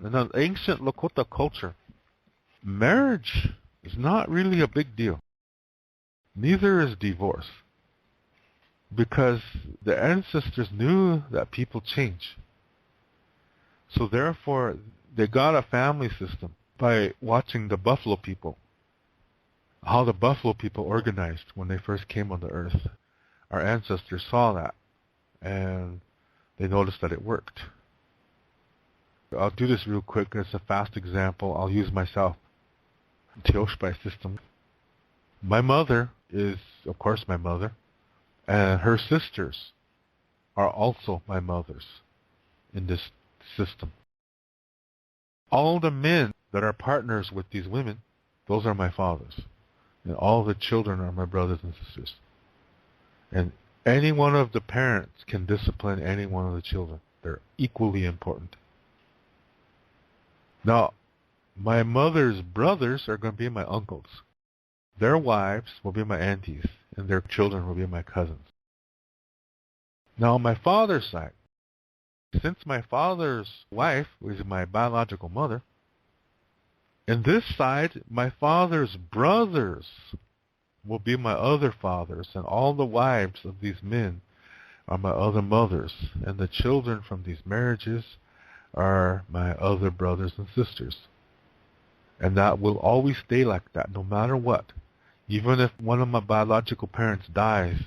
In an ancient Lakota culture, marriage is not really a big deal. Neither is divorce. Because the ancestors knew that people change. So therefore, they got a family system by watching the buffalo people. How the buffalo people organized when they first came on the earth. Our ancestors saw that, and they noticed that it worked. I'll do this real quick. It's a fast example. I'll use myself. Teoshpai system. My mother is, of course, my mother, and her sisters are also my mothers in this system. All the men that are partners with these women, those are my fathers. And all the children are my brothers and sisters. And any one of the parents can discipline any one of the children. They're equally important. Now, my mother's brothers are going to be my uncles. Their wives will be my aunties, and their children will be my cousins. Now, on my father's side, since my father's wife was my biological mother, in this side, my father's brothers will be my other fathers, and all the wives of these men are my other mothers, and the children from these marriages are my other brothers and sisters. And that will always stay like that, no matter what. Even if one of my biological parents dies,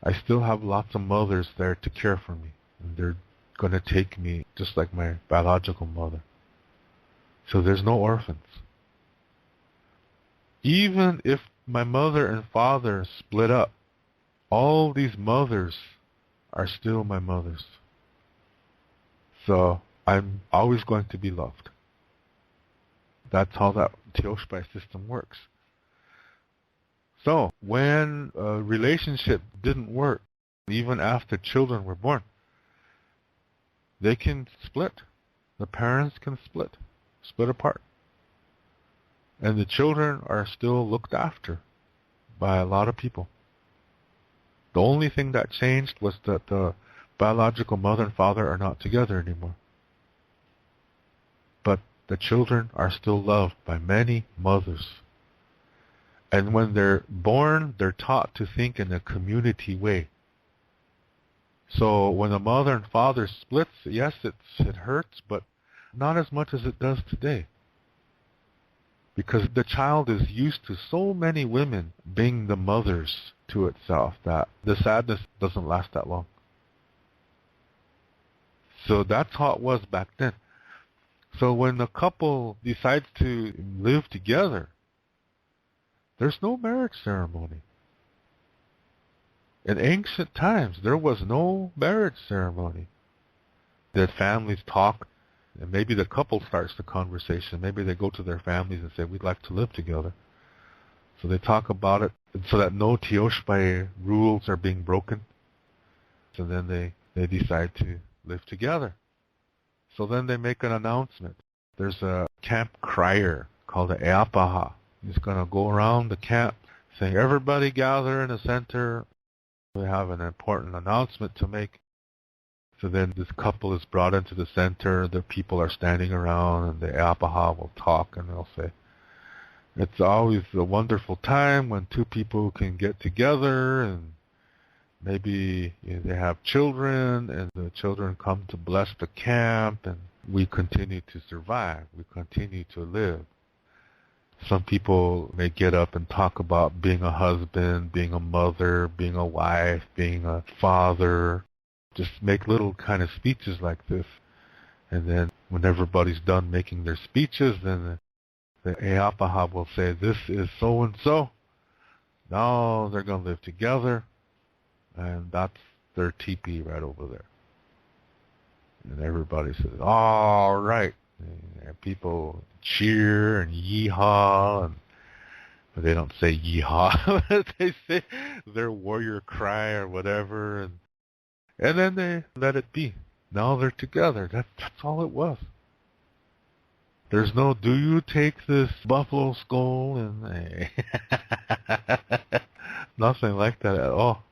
I still have lots of mothers there to care for me. And they're going to take me just like my biological mother. So there's no orphans. Even if my mother and father split up, all these mothers are still my mothers. So I'm always going to be loved. That's how that Teoshpai system works. So when a relationship didn't work, even after children were born, they can split. The parents can split apart. And the children are still looked after by a lot of people. The only thing that changed was that the biological mother and father are not together anymore. But the children are still loved by many mothers. And when they're born, they're taught to think in a community way. So when a mother and father splits, yes, it hurts, but not as much as it does today. Because the child is used to so many women being the mothers to itself that the sadness doesn't last that long. So that's how it was back then. So when a couple decides to live together, there's no marriage ceremony. In ancient times, there was no marriage ceremony. The families talk, and maybe the couple starts the conversation. Maybe they go to their families and say, we'd like to live together. So they talk about it so that no Teoshpai rules are being broken. So then they decide to live together. So then they make an announcement. There's a camp crier called the Eapaha. He's going to go around the camp saying, everybody gather in the center. We have an important announcement to make. So then this couple is brought into the center. The people are standing around, and the Eapaha will talk, and they'll say, it's always a wonderful time when two people can get together, and maybe they have children, and the children come to bless the camp, and we continue to survive. We continue to live. Some people may get up and talk about being a husband, being a mother, being a wife, being a father. Just make little kind of speeches like this. And then when everybody's done making their speeches, then the Eapaha will say, this is so-and-so. Now they're going to live together. And that's their teepee right over there. And everybody says, all right. And people cheer and yeehaw. But they don't say yeehaw. They say their warrior cry or whatever. And then they let it be. Now they're together. That's all it was. There's no, do you take this buffalo skull? And nothing like that at all.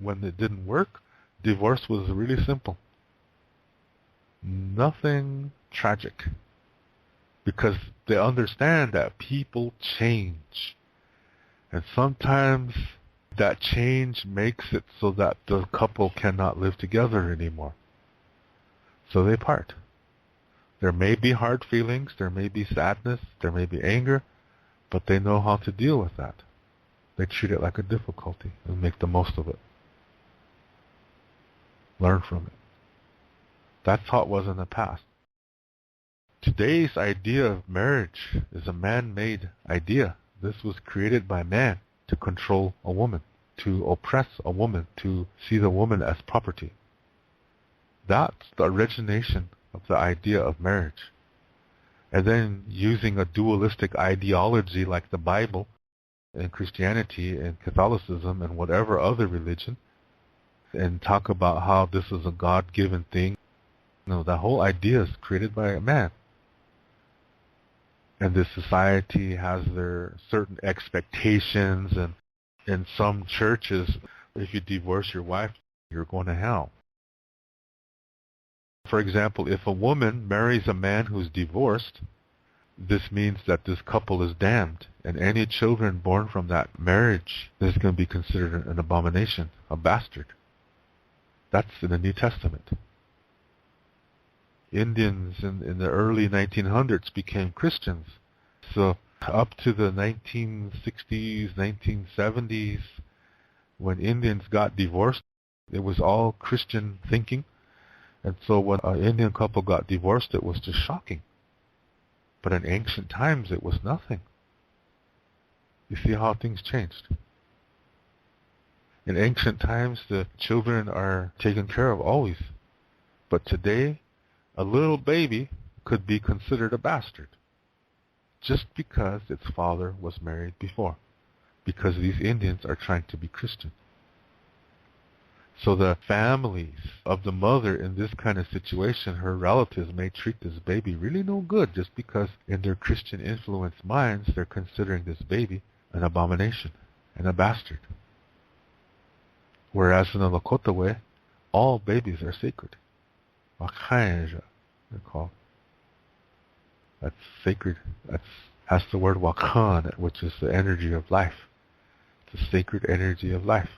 When it didn't work, divorce was really simple. nothing tragic, because they understand that people change. And sometimes that change makes it so that the couple cannot live together anymore. So they part. There may be hard feelings, there may be sadness, there may be anger, but they know how to deal with that. They treat it like a difficulty and make the most of it. Learn from it. That's how it was in the past. Today's idea of marriage is a man-made idea. This was created by man to control a woman, to oppress a woman, to see the woman as property. That's the origination of the idea of marriage. And then using a dualistic ideology like the Bible and Christianity and Catholicism and whatever other religion, and talk about how this is a God-given thing. No, that whole idea is created by a man. And this society has their certain expectations, and in some churches, if you divorce your wife, you're going to hell. For example, if a woman marries a man who's divorced, this means that this couple is damned, and any children born from that marriage is going to be considered an abomination, a bastard. That's in the New Testament. Indians in the early 1900s became Christians. So up to the 1960s, 1970s, when Indians got divorced, it was all Christian thinking. And so when an Indian couple got divorced, it was just shocking. But in ancient times, it was nothing. You see how things changed. In ancient times, the children are taken care of always. But today, a little baby could be considered a bastard just because its father was married before, because these Indians are trying to be Christian. So the families of the mother in this kind of situation, her relatives may treat this baby really no good just because in their Christian influenced minds they're considering this baby an abomination and a bastard. Whereas in the Lakota way, all babies are sacred. Wakanja, they're called. That's sacred. That's the word wakan, which is the energy of life. It's the sacred energy of life.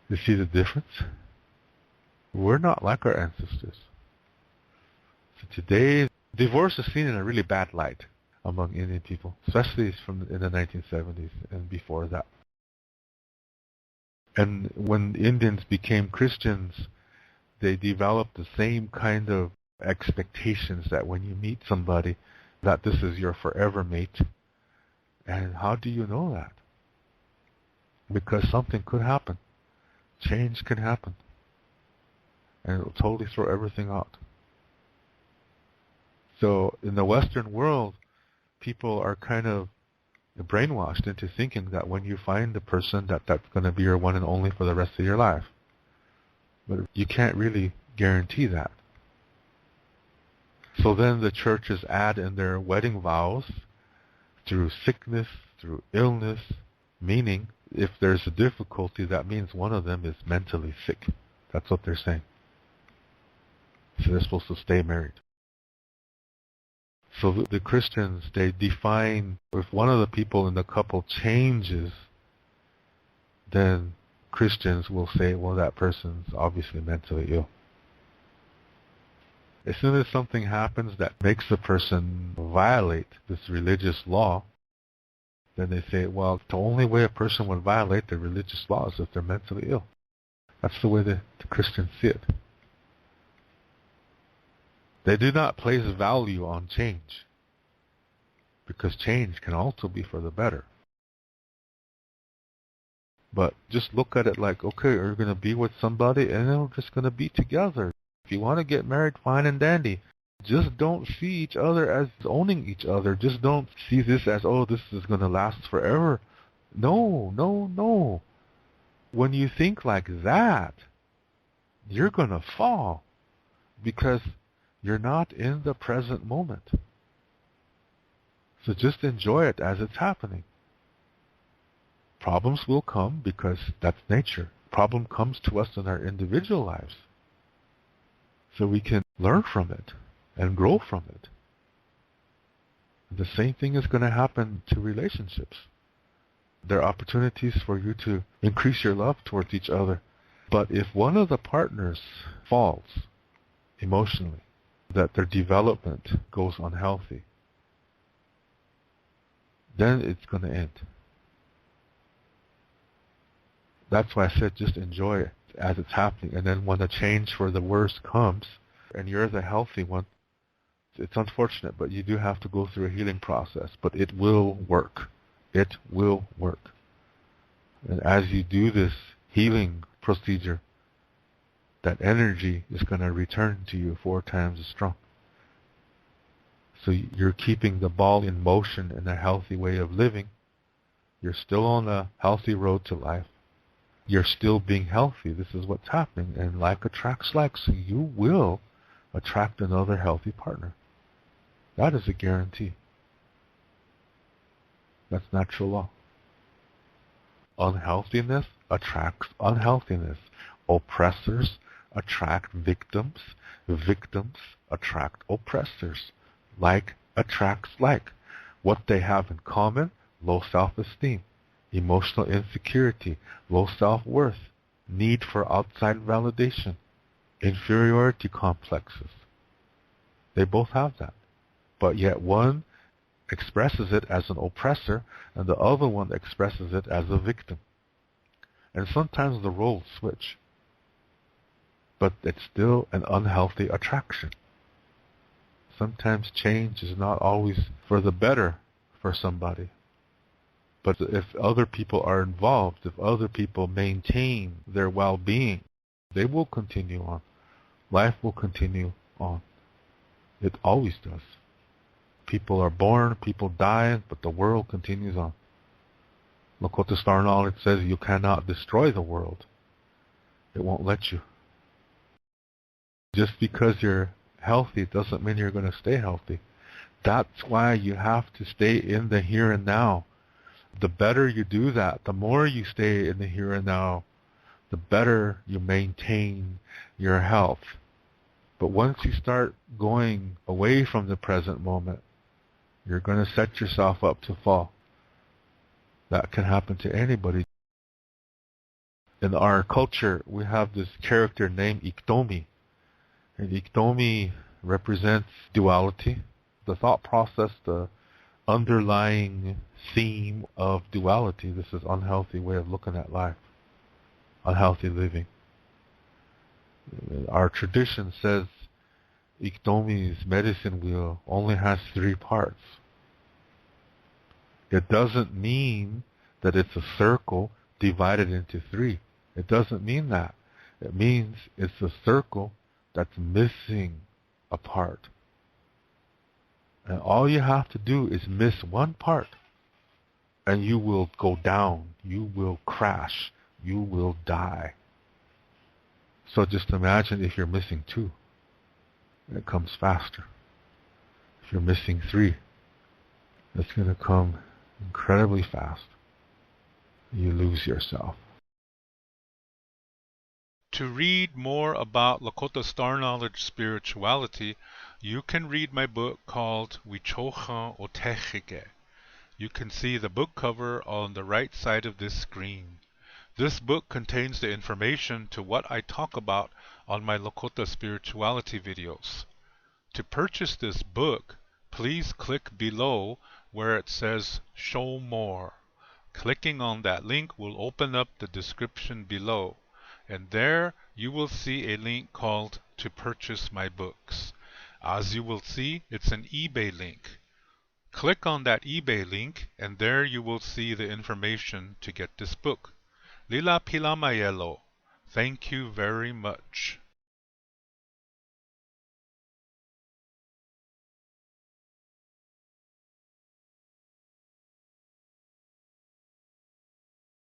You see the difference? We're not like our ancestors. So today, divorce is seen in a really bad light among Indian people, especially in the 1970s and before that. And when Indians became Christians, they developed the same kind of expectations that when you meet somebody, that this is your forever mate. And how do you know that? Because something could happen. Change can happen. And it will totally throw everything out. So in the Western world, people are kind of brainwashed into thinking that when you find a person that's going to be your one and only for the rest of your life. But you can't really guarantee that. So then the churches add in their wedding vows through sickness, through illness, meaning if there's a difficulty, that means one of them is mentally sick. That's what they're saying. So they're supposed to stay married. So the Christians, they define, if one of the people in the couple changes, then Christians will say, well, that person's obviously mentally ill. As soon as something happens that makes the person violate this religious law, then they say, well, the only way a person would violate the religious law is if they're mentally ill. That's the way the Christians see it. They do not place value on change, because change can also be for the better. But just look at it like, okay, are you going to be with somebody and they're just going to be together? If you want to get married, fine and dandy. Just don't see each other as owning each other. Just don't see this as, oh, this is going to last forever. No, no, no. When you think like that, you're going to fall, because you're not in the present moment. So just enjoy it as it's happening. Problems will come because that's nature. Problem comes to us in our individual lives. so we can learn from it and grow from it. The same thing is going to happen to relationships. There are opportunities for you to increase your love towards each other. But if one of the partners falls emotionally, that their development goes unhealthy, then it's going to end. That's why I said just enjoy it as it's happening. And then when the change for the worse comes, and you're the healthy one, it's unfortunate, but you do have to go through a healing process. But it will work. It will work. And as you do this healing procedure, that energy is going to return to you 4 times as strong. So you're keeping the ball in motion in a healthy way of living. You're still on a healthy road to life. You're still being healthy. This is what's happening. And like attracts like, so you will attract another healthy partner. That is a guarantee. That's natural law. Unhealthiness attracts unhealthiness. Oppressors attract victims. Victims attract oppressors. Like attracts like. What they have in common: low self-esteem, emotional insecurity, low self-worth, need for outside validation, inferiority complexes. They both have that. But yet one expresses it as an oppressor and the other one expresses it as a victim. And sometimes the roles switch. But it's still an unhealthy attraction. Sometimes change is not always for the better for somebody. But if other people are involved, if other people maintain their well-being, they will continue on. Life will continue on. It always does. People are born, people die, but the world continues on. Lakota Star Knowledge says you cannot destroy the world. It won't let you. Just because you're healthy doesn't mean you're going to stay healthy. That's why you have to stay in the here and now. The better you do that, the more you stay in the here and now, the better you maintain your health. But once you start going away from the present moment, you're going to set yourself up to fall. That can happen to anybody. In our culture, we have this character named Iktomi. And Iktomi represents duality, the thought process, the underlying theme of duality. This is unhealthy way of looking at life, unhealthy living. Our tradition says Iktomi's medicine wheel only has 3 parts. It doesn't mean that it's a circle divided into 3. It doesn't mean that. It means it's a circle that's missing a part. And all you have to do is miss one part, and you will go down, you will crash, you will die. So just imagine if you're missing 2, it comes faster. If you're missing 3, it's going to come incredibly fast. You lose yourself. To read more about Lakota Star Knowledge spirituality, you can read my book called Wichocha Otechike. You can see the book cover on the right side of this screen. This book contains the information to what I talk about on my Lakota spirituality videos. To purchase this book, please click below where it says Show More. Clicking on that link will open up the description below, and there you will see a link called To Purchase My Books. As you will see, it's an eBay link. Click on that eBay link, and there you will see the information to get this book. Lila Pila Mayelo. Thank you very much.